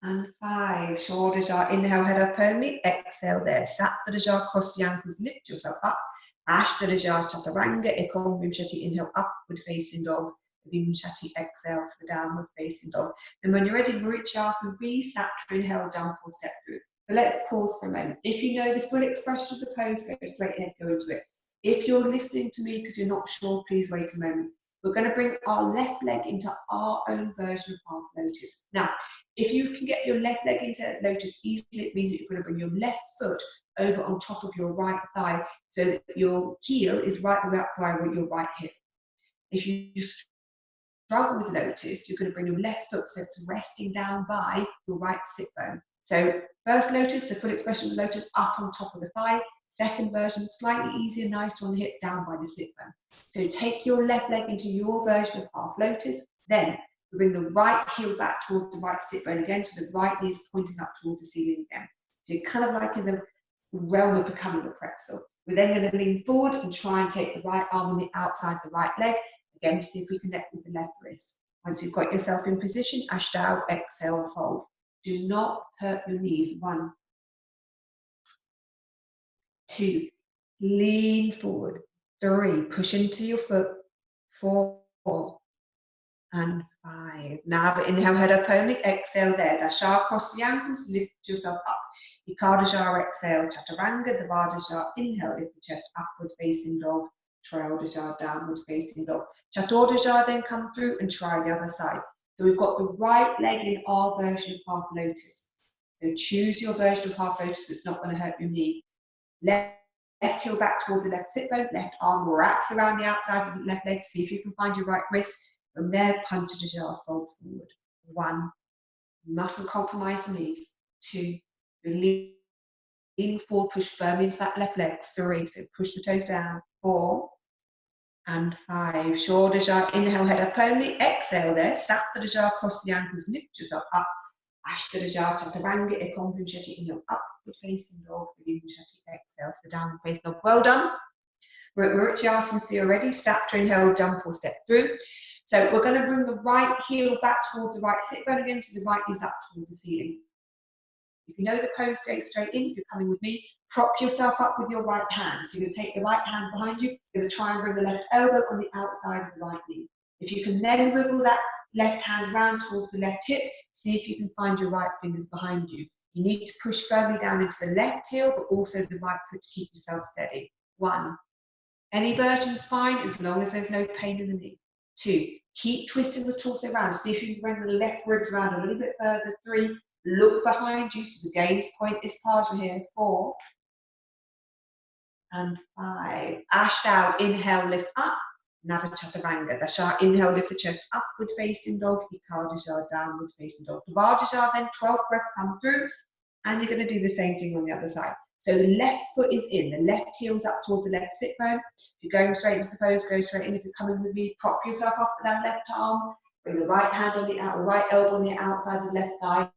Speaker 1: and 5. Shodasha, inhale, head up only. Exhale there. Saptadasha, cross the ankles, lift yourself up. Ashtanga, Chaturanga, Ekam Vimshati, inhale, upward facing dog. Vimshati, exhale for the downward facing dog. And when you're ready, Vrikshasan, Sattra, inhale, jump or step through. So let's pause for a moment. If you know the full expression of the pose, go straight ahead, go into it. If you're listening to me because you're not sure, please wait a moment. We're going to bring our left leg into our own version of half lotus. Now, if you can get your left leg into lotus easily, it means that you're going to bring your left foot over on top of your right thigh so that your heel is right by your right hip. If you struggle with lotus, you're going to bring your left foot so it's resting down by your right sit bone. So first lotus, the full expression of lotus, up on top of the thigh. Second version, slightly easier, nicer on the hip, down by the sit bone. So take your left leg into your version of half lotus. Then we bring the right heel back towards the right sit bone again, so the right knee is pointing up towards the ceiling again. So you're kind of like in the realm of becoming a pretzel. We're then going to lean forward and try and take the right arm on the outside of the right leg. Again, see if we connect with the left wrist. Once you've got yourself in position, Ashtanga, exhale, fold. Do not hurt your knees. 1, 2, lean forward. 3, push into your foot. 4, and 5. Now inhale, head up only, exhale there. Dasha, cross the ankles, lift yourself up. Ikadasha, exhale, Chaturanga, Dvadasha, inhale, lift the chest, upward facing dog. Triodasha, downward facing dog. Chaturanga, then come through and try the other side. So we've got the right leg in our version of half lotus. So choose your version of half lotus that's not going to hurt your knee. Left heel back towards the left sit bone, left arm wraps around the outside of the left leg. See if you can find your right wrist. From there, Panchadasha, fold forward. 1, mustn't compromise the knees. 2, you're leaning forward, push firmly into that left leg. 3, so push the toes down. 4, and 5. Shodasha, inhale, head up only. Exhale there. Saptadasha, cross the ankles, lift yourself up. Ashtanga, Chaturanga, Ekam Vimshati, inhale, upward facing dog. Vimshati, exhale for downward facing dog. Well done. We're at Virichyasana already. Saptra, inhale, jump or step through. So we're going to bring the right heel back towards the right sit bone again, so the right knee's up towards the ceiling. If you know the pose, go straight in. If you're coming with me, prop yourself up with your right hand. So you're going to take the right hand behind you. You're going to try and bring the left elbow on the outside of the right knee. If you can then wiggle that left hand round towards the left hip, see if you can find your right fingers behind you. You need to push firmly down into the left heel, but also the right foot to keep yourself steady. 1, any version is fine as long as there's no pain in the knee. 2, keep twisting the torso around. See if you can bring the left ribs around a little bit further. 3, look behind you so the gaze point is past you here. 4, and 5. Ashtanga, inhale, lift up. Navachaturanga. Dasha, inhale, lift the chest, upward facing dog. Ikadasha, downward facing dog. Dvadasha, then 12th breath, come through. And you're going to do the same thing on the other side. So the left foot is in, the left heel's up towards the left sit bone. If you're going straight into the pose, go straight in. If you're coming with me, prop yourself up with that left arm. Bring the right hand on the right elbow on the outside of the left thigh.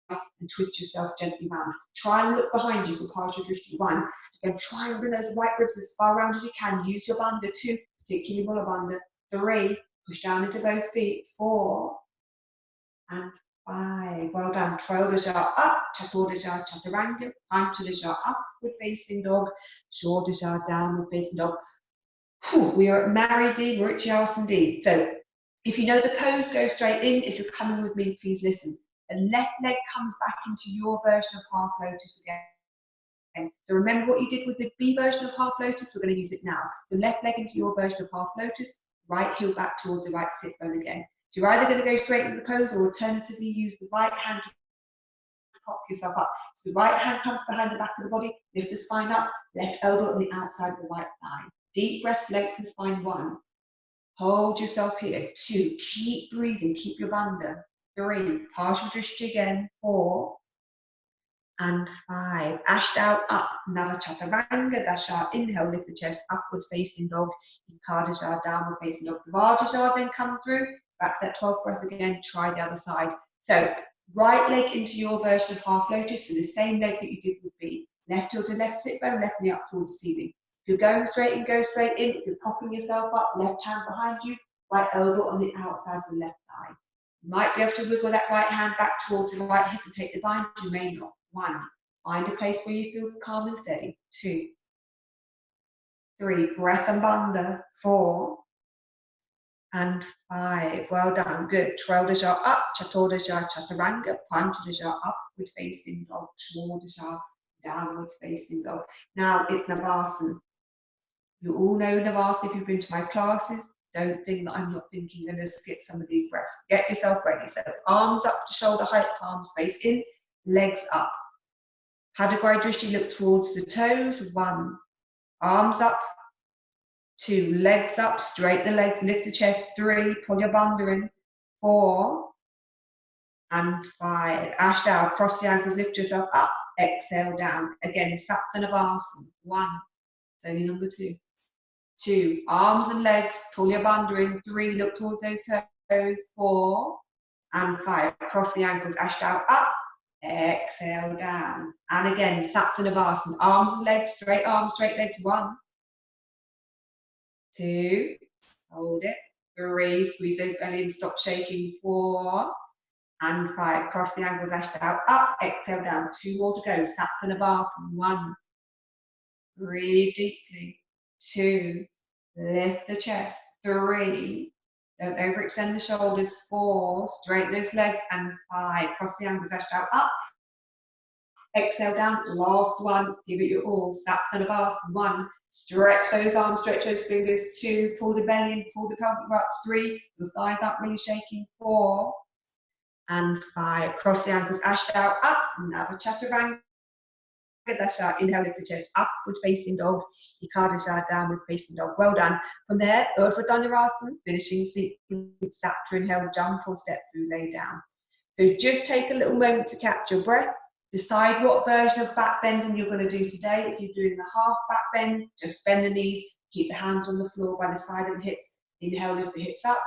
Speaker 1: And twist yourself gently round. Try and look behind you for partial drishti. 1. Again, try and bring those right ribs as far around as you can. Use your bandha. 2, particularly mula bandha. 3, push down into both feet. 4, and 5. Well done. Triodasha up, Chaturanga, Chaturanga, Panchadasha, upward facing dog, Shodasha, downward facing dog. We are at Maridi, Virichyasana D. So if you know the pose, go straight in. If you're coming with me, please listen. The left leg comes back into your version of half lotus again. So remember what you did with the B version of half lotus, we're going to use it now. So left leg into your version of half lotus, right heel back towards the right sit bone again. So you're either going to go straight into the pose or alternatively use the right hand to prop yourself up. So the right hand comes behind the back of the body, lift the spine up, left elbow on the outside of the right thigh. Deep breaths, lengthen spine, 1. Hold yourself here, 2. Keep breathing, keep your bandha. 3. Partial drishti again, 4. And 5. Ashtau up, Nava Chaturanga Dasha. Inhale, lift the chest, upward facing dog. Ekadasha, downward facing dog. Vajrasana then come through. Back to that 12th breath again. Try the other side. So right leg into your version of half lotus. So the same leg that you did would be left heel to left sit bone, left knee up towards the ceiling. If you're going straight in, go straight in. If you're popping yourself up, left hand behind you, right elbow on the outside of the left thigh. You might be able to wiggle that right hand back towards the right hip and take the bind. You may not. 1. Find a place where you feel calm and steady. 2. 3. Breath and bandha. 4. And 5. Well done. Good. Triodasha up. Chaturdasha chaturanga. Panchadasha upward facing dog. Swadasha downward facing dog. Now it's Navasana. You all know Navasana if you've been to my classes. Don't think that I'm not thinking I'm going to skip some of these breaths. Get yourself ready. So arms up to shoulder height, palms face in, legs up. Padagrai drishti, look towards the toes. 1. Arms up. 2. Legs up. Straighten the legs. Lift the chest. 3. Pull your bandha in. 4. And 5. Ashtau. Cross the ankles. Lift yourself up. Exhale down. Again, Saptanavasana. 1. It's only number 2. 2. Arms and legs. Pull your bandha in. 3. Look towards those toes. 4. And 5. Cross the ankles. Ashtau up. Exhale down. And again, Saptanavasana. Arms and legs, straight arms, straight legs. 1. 2. Hold it. 3. Squeeze those belly and stop shaking. 4. And 5. Cross the ankles, Ashtau up. Exhale down. 2 more to go. Saptanavasana. 1. Breathe deeply. 2. Lift the chest. 3. Don't overextend the shoulders. 4. Straighten those legs. And 5. Cross the ankles, Ashtau up. Exhale down. Last one. Give it your all. Saptanavasana. 1. Stretch those arms, stretch those fingers. 2. Pull the belly in, pull the pelvic up. 3. Your thighs aren't really shaking. 4. And 5. Cross the ankles. Ashtau up. Nava Chaturanga Dasha. Inhale, lift the chest. Upward facing dog. Ekadasha, downward facing dog. Well done. From there, Urdhva Dhanurasana. Finishing sequence. Sapta. Inhale, jump or step through, lay down. So just take a little moment to catch your breath. Decide what version of back bending you're going to do today. If you're doing the half back bend, just bend the knees, keep the hands on the floor by the side of the hips. Inhale, lift the hips up,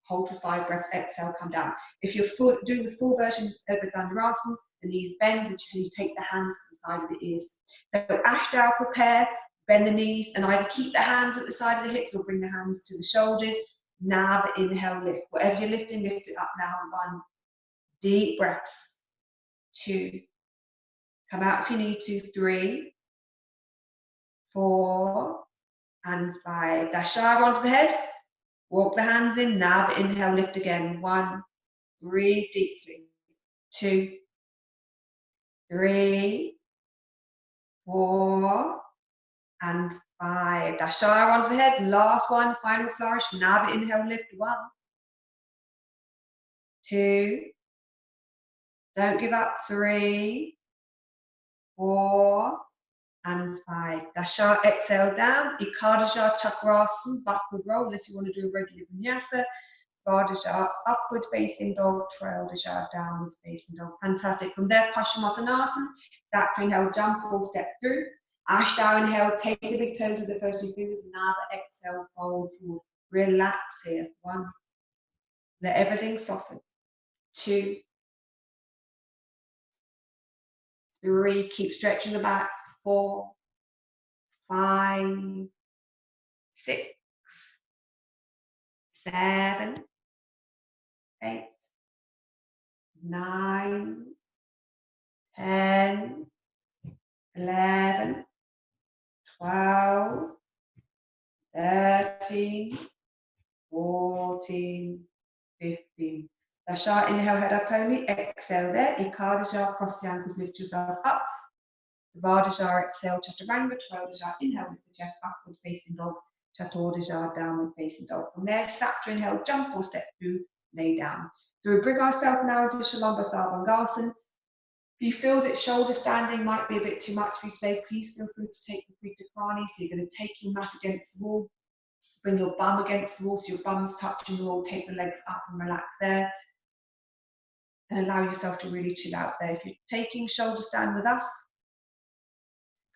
Speaker 1: hold for 5 breaths, exhale, come down. If you're doing the full version of the Dhanurasana, the knees bend, and you take the hands to the side of the ears. So Ashtau, prepare, bend the knees, and either keep the hands at the side of the hips or bring the hands to the shoulders. Nav, inhale, lift. Whatever you're lifting, lift it up now. 1. Deep breaths. 2. Come out if you need to. 3, 4, and 5. Dasha onto the head. Walk the hands in. Nav, inhale, lift again. 1. Breathe deeply. 2, 3, 4, and 5. Dasha onto the head. Last one. Final flourish. Nav, inhale, lift. 1, 2. Don't give up. 3, 4. And 5. Dasha, exhale down. Ekadasha chakrasana, backward roll, unless you want to do a regular vinyasa. Vajrasana, upward facing dog. Triodasha, downward facing dog. Fantastic. From there, Paschimottanasana. Sapta, inhale, jump or step through. Ashtau, inhale, take the big toes with the first 2 fingers. Nava, exhale, fold forward. Relax here. 1. Let everything soften. 2, 3. Keep stretching the back. 4, 5, 6, 7, 8, 9, 10, 11, 12, 13, 14, 15. Dasha, inhale, head up only. Exhale there. Ekadasha, cross the ankles, lift yourself up. Urdhva exhale, Chaturanga, Trikodasha, inhale, lift the chest, upward facing dog, Chaturanga, downward facing dog. From there, Sapta, inhale, jump or step through, lay down. So we bring ourselves now into Shalamba. If you feel that shoulder standing might be a bit too much for you today, please feel free to take the Krita Prani. So you're going to take your mat against the wall, bring your bum against the wall so your bum's touching the wall, take the legs up and relax there. And allow yourself to really chill out there. If you're taking shoulder stand with us,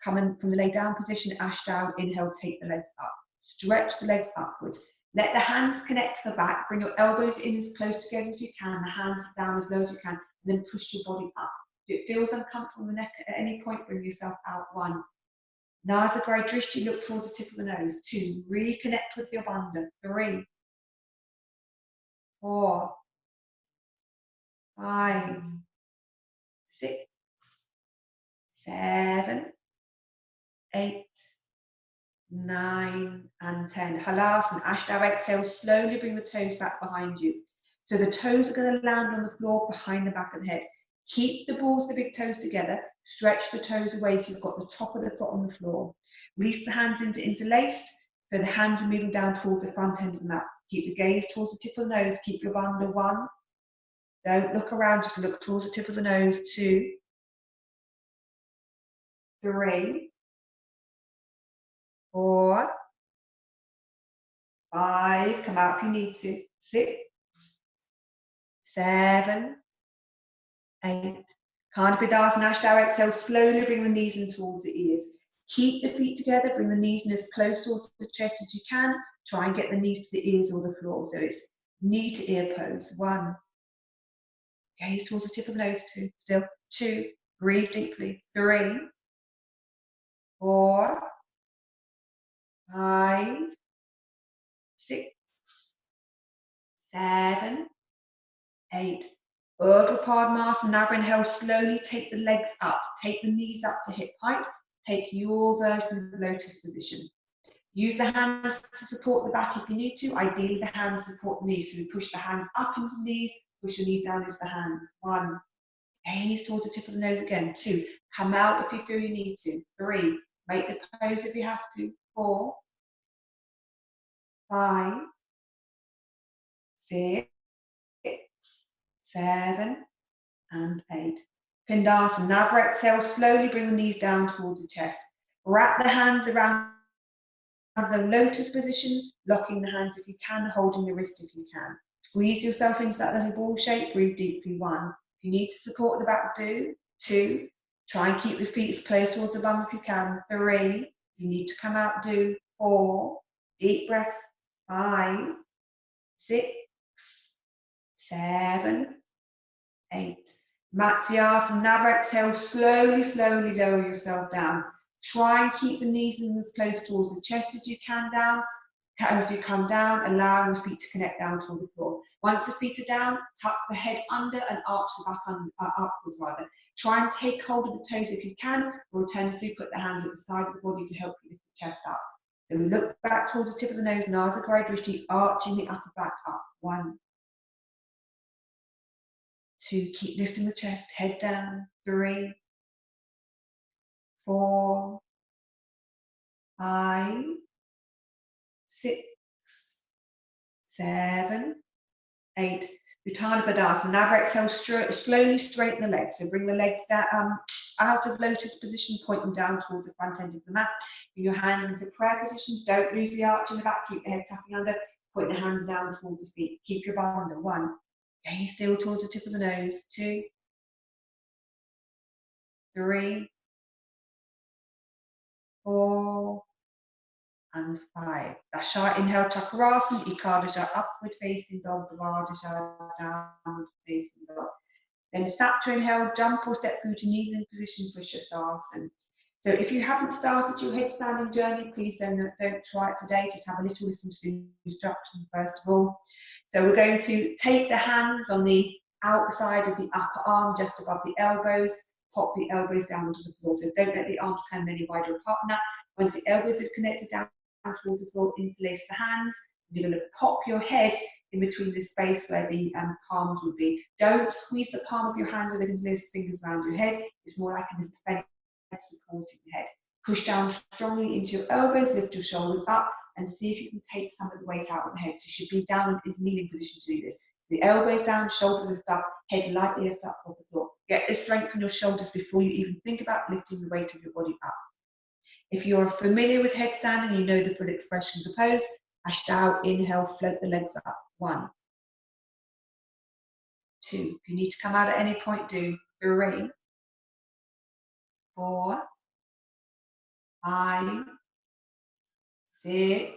Speaker 1: coming from the lay down position, ash down, inhale, take the legs up. Stretch the legs upwards. Let the hands connect to the back. Bring your elbows in as close together as you can, the hands down as low as you can, and then push your body up. If it feels uncomfortable in the neck at any point, bring yourself out. 1. Nasagara Drishti, look towards the tip of the nose. 2. Reconnect with your bandha. 3. 4. 5. 6. 7. 8. 9 and 10. Halasana, Ashtanga exhale, slowly bring the toes back behind you. So the toes are going to land on the floor behind the back of the head. Keep the balls, the big toes together. Stretch the toes away so you've got the top of the foot on the floor. Release the hands into interlaced, so the hands are moving down towards the front end of the mat. Keep the gaze towards the tip of the nose. Keep your bandha. 1. Don't look around, just look towards the tip of the nose. 2. 3. 4. 5. Come out if you need to. 6. 7. 8. Kanapidasana, Ashtanga exhale, slowly bring the knees in towards the ears. Keep the feet together, bring the knees in as close towards the chest as you can. Try and get the knees to the ears or the floor. So it's knee to ear pose. 1. Gaze towards the tip of the nose. 2. Still. 2. Breathe deeply. 3. 4. 5. 6. 7. 8. Urdhva Padmasana, inhale, slowly take the legs up. Take the knees up to hip height. Take your version of the lotus position. Use the hands to support the back if you need to. Ideally, the hands support the knees. So we push the hands up into the knees, push the knees down into the hands. 1. Gaze towards the tip of the nose again. 2. Come out if you feel you need to. 3. Make the pose if you have to. 4. 5. 6. 7. And 8. Pindasana, Navra exhale, slowly bring the knees down towards the chest. Wrap the hands around the lotus position, locking the hands if you can, holding the wrist if you can. Squeeze yourself into that little ball shape, breathe deeply. 1. If you need to support the back, do. 2. Try and keep the feet as close towards the bum if you can. 3. You need to come out, do. 4. Deep breath. 5. 6. 7. 8. Matsyasana, Navra exhale, slowly lower yourself down. Try and keep the knees in as close towards the chest as you can down. As you come down, allowing the feet to connect down toward the floor. Once the feet are down, tuck the head under and arch the back upwards rather. Try and take hold of the toes if you can, or alternatively put the hands at the side of the body to help you lift the chest up. So we look back towards the tip of the nose, Nasagara Drishti, arching the upper back up. 1. 2. Keep lifting the chest, head down. 3. 4. 5. 6. 7. 8. Utthana Padasana. Navra exhale, slowly straighten the legs. So bring the legs down, out of lotus position, point them down towards the front end of the mat. Bring your hands into prayer position. Don't lose the arch in the back. Keep the head tucking under. Point the hands down towards the feet. Keep your bandha. 1. Gaze still towards the tip of the nose. 2. 3. 4. And 5. Dasha, inhale, Chakrasana, Ekadasha, upward facing dog, Dvadasha, downward facing dog. Then Sapta, inhale, jump or step through to kneeling position for Shasasana. So if you haven't started your headstanding journey, please don't try it today. Just have a little listen to the instruction first of all. So we're going to take the hands on the outside of the upper arm, just above the elbows, pop the elbows down onto the floor. So don't let the arms come any wider apart than that. Once the elbows have connected down towards the floor, interlace the hands. You're going to pop your head in between the space where the palms would be. Don't squeeze the palm of your hand or those interlaced fingers around your head. It's more like an supporting the head. Push down strongly into your elbows, lift your shoulders up, and see if you can take some of the weight out of the head. So you should be down in kneeling position to do this. So the elbows down, shoulders lift up, head lightly lift up off the floor. Get the strength in your shoulders before you even think about lifting the weight of your body up. If you're familiar with headstand and you know the full expression of the pose, Ashtanga, inhale, float the legs up. 1, 2. If you need to come out at any point, do 3, 4, 5, 6,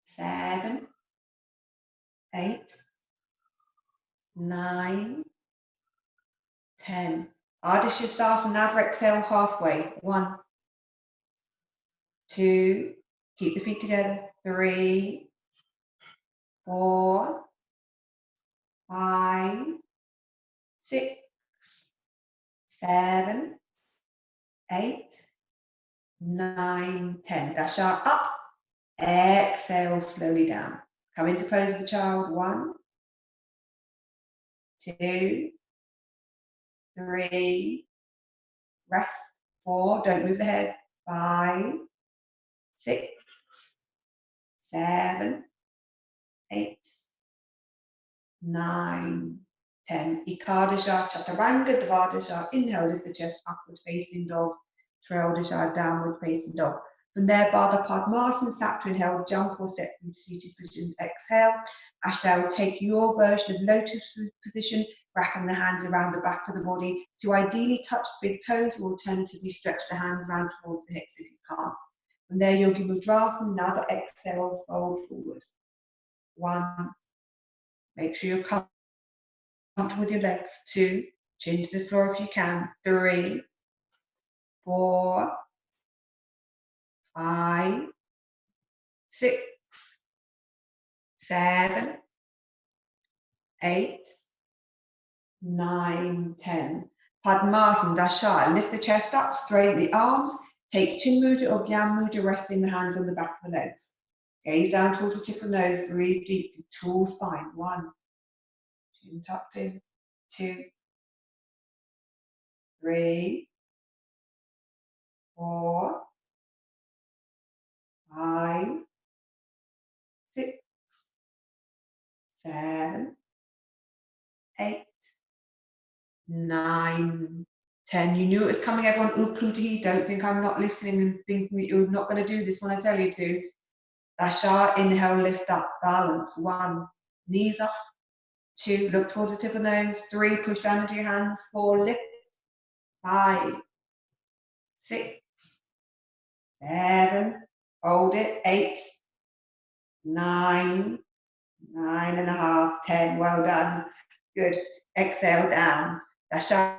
Speaker 1: 7, 8, 9, 10. Ardha never exhale halfway. 1, 2. Keep the feet together. 3, 4, 5, 6, 7, 8, 9, 10. Dasha up. Exhale slowly down. Come into pose of the child. 1, 2, 3. Rest. 4. Don't move the head. 5, 6, 7, 8, 9, 10. Ekadasha, Chaturanga, Dvadasha. Inhale, lift the chest, upward facing dog. Triodasha, downward facing dog. From there, Baddha Padmasana, Sapta, inhale, jump or step into seated position. Exhale. Ashtanga, take your version of lotus position, wrapping the hands around the back of the body to ideally touch the big toes, or alternatively stretch the hands around towards the hips if you can't. From there, Yogi Mudrasana, another exhale, fold forward. 1. Make sure you're comfortable with your legs. 2. Chin to the floor if you can. 3, 4, 5, 6, 7, 8, 9, 10. Padmasana, Dasha. Lift the chest up, straighten the arms. Take Chin Mudra or Gyan Mudra, resting the hands on the back of the legs. Gaze down towards the tip of the nose, breathe deep, tall spine. 1. Chin tucked in. 2, 3, 4, 5, 6, 7, 8, 9, 10. You knew it was coming, everyone. Uputihi, don't think I'm not listening and thinking that you're not going to do this when I tell you to. Dasha, inhale, lift up, balance. 1, knees up. 2, look towards the tip of the nose. 3, push down into your hands. 4, lift. 5, 6, 7, hold it. 8, 9, 9.5, 10. Well done. Good. Exhale down. Dasha,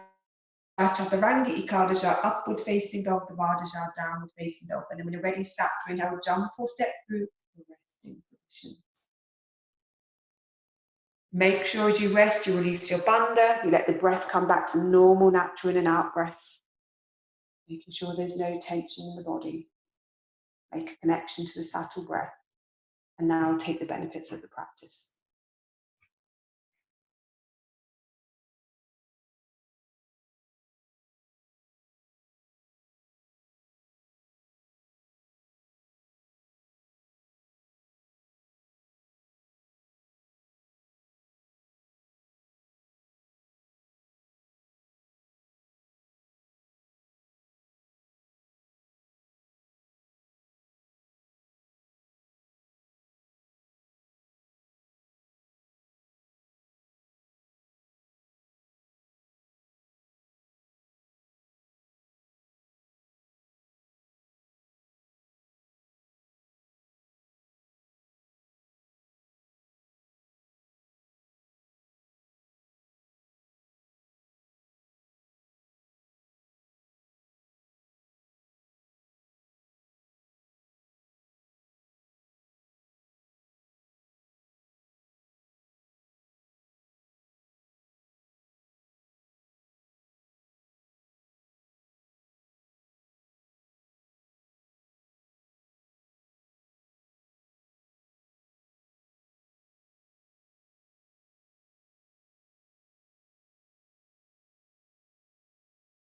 Speaker 1: Chaturanga, Ekadasha, upward facing dog, Dvadasha, downward facing dog. And then when you're ready, Sapta, inhale, jump or step through the resting position. Make sure as you rest, you release your bandha, you let the breath come back to normal, natural in and out breaths. Making sure there's no tension in the body. Make a connection to the subtle breath. And now take the benefits of the practice.